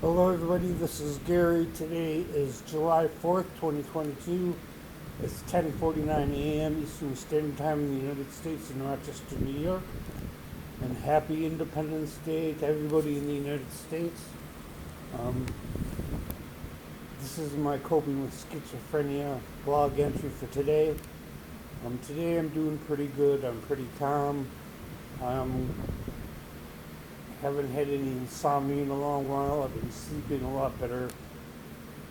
Hello, everybody. This is Gary. Today is July 4th, 2022. It's 10:49 a.m. Eastern Standard Time in the United States in Rochester, New York. And happy Independence Day to everybody in the United States. Um, this is my coping with schizophrenia blog entry for today. Today I'm doing pretty good. I'm pretty calm. Haven't had any insomnia in a long while. I've been sleeping a lot better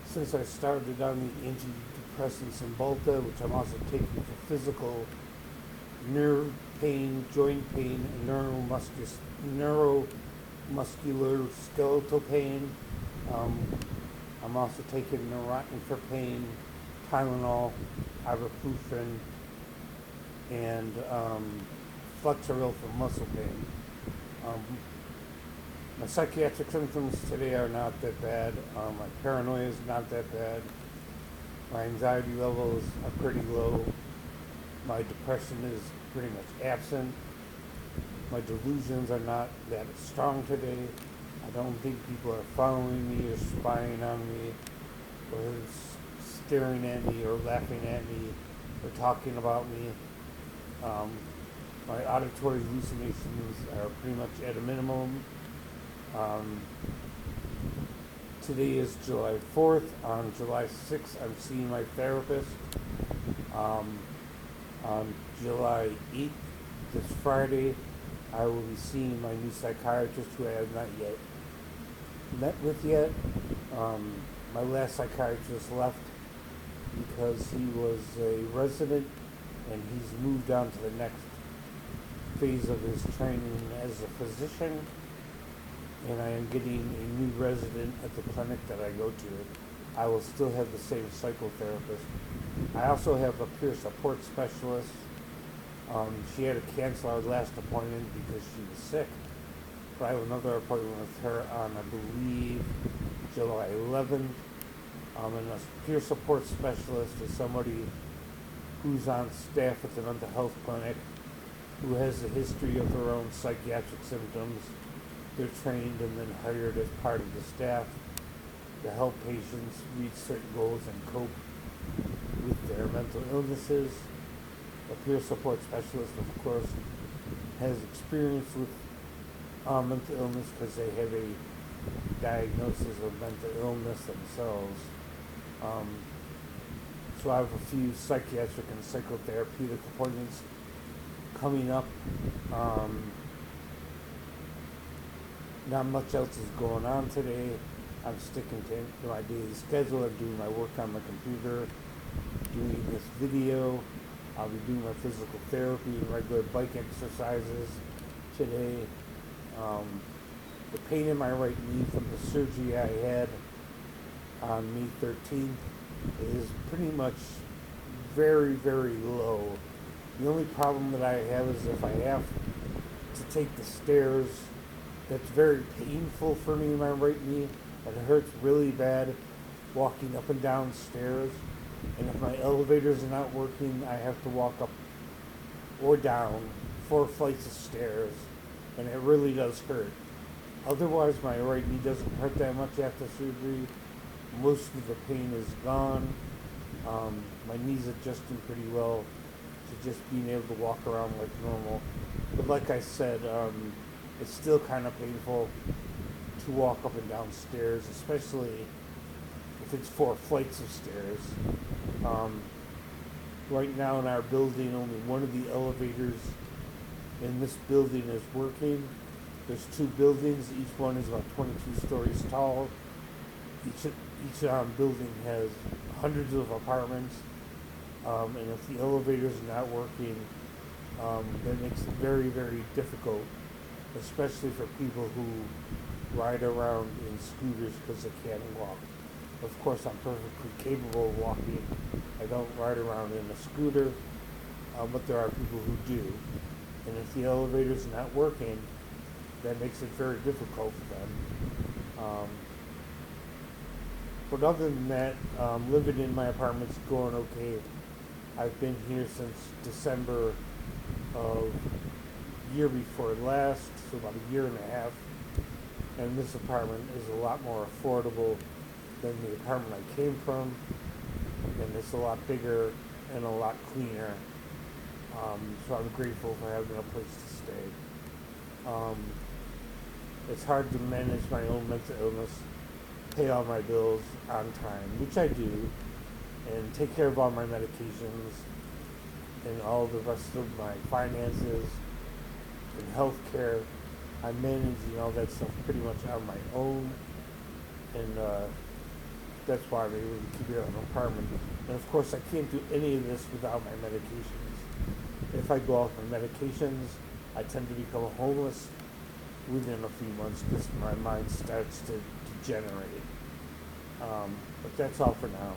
since I started on the antidepressants and Volta, which I'm also taking for physical nerve pain, joint pain, and neuromuscular skeletal pain. I'm also taking Neurontin for pain, Tylenol, ibuprofen, and Flexeril for muscle pain. My psychiatric symptoms today are not that bad. My paranoia is not that bad. My anxiety levels are pretty low. My depression is pretty much absent. My delusions are not that strong today. I don't think people are following me or spying on me or staring at me or laughing at me or talking about me. My auditory hallucinations are pretty much at a minimum. Today is July 4th. On July 6th, I'm seeing my therapist. On July 8th, this Friday, I will be seeing my new psychiatrist, who I have not yet met with yet. My last psychiatrist left because he was a resident and he's moved on to the next phase of his training as a physician. And I am getting a new resident at the clinic that I go to. I will still have the same psychotherapist. I also have a peer support specialist. She had to cancel our last appointment because she was sick. But I have another appointment with her on, I believe, July 11th. And a peer support specialist is somebody who's on staff at the mental health clinic who has a history of their own psychiatric symptoms. They're trained and then hired as part of the staff to help patients reach certain goals and cope with their mental illnesses. A peer support specialist, of course, has experience with mental illness because they have a diagnosis of mental illness themselves. So I have a few psychiatric and psychotherapeutic appointments coming up. Not much else is going on today. I'm sticking to my daily schedule. I'm doing my work on my computer, doing this video. I'll be doing my physical therapy and regular bike exercises today. The pain in my right knee from the surgery I had on May 13th is pretty much very, very low. The only problem that I have is if I have to take the stairs, that's very painful for me in my right knee. It hurts really bad walking up and down stairs. And if my elevators are not working, I have to walk up or down 4 flights of stairs. And it really does hurt. Otherwise, my right knee doesn't hurt that much after surgery. Most of the pain is gone. My knee's adjusting pretty well to just being able to walk around like normal. But like I said, it's still kind of painful to walk up and down stairs, especially if it's 4 flights of stairs. Right now in our building, only one of the elevators in this building is working. There's 2 buildings. Each one is about 22 stories tall. Each building has hundreds of apartments. And if the elevators are not working, that makes it very, very difficult, especially for people who ride around in scooters because they can't walk. Of course, I'm perfectly capable of walking. I don't ride around in a scooter, but there are people who do. And if the elevator's not working, that makes it very difficult for them. But other than that, living in my apartment's going okay. I've been here since December of year before last, so about a year and a half. and this apartment is a lot more affordable than the apartment I came from, and it's a lot bigger and a lot cleaner. So I'm grateful for having a place to stay. Um, it's hard to manage my own mental illness, pay all my bills on time, which I do, and take care of all my medications and all the rest of my finances and health care. I'm managing all that stuff pretty much on my own, and that's why I'm able to keep it an apartment. And of course, I can't do any of this without my medications. If I go off my medications, I tend to become homeless within a few months because my mind starts to degenerate. But that's all for now.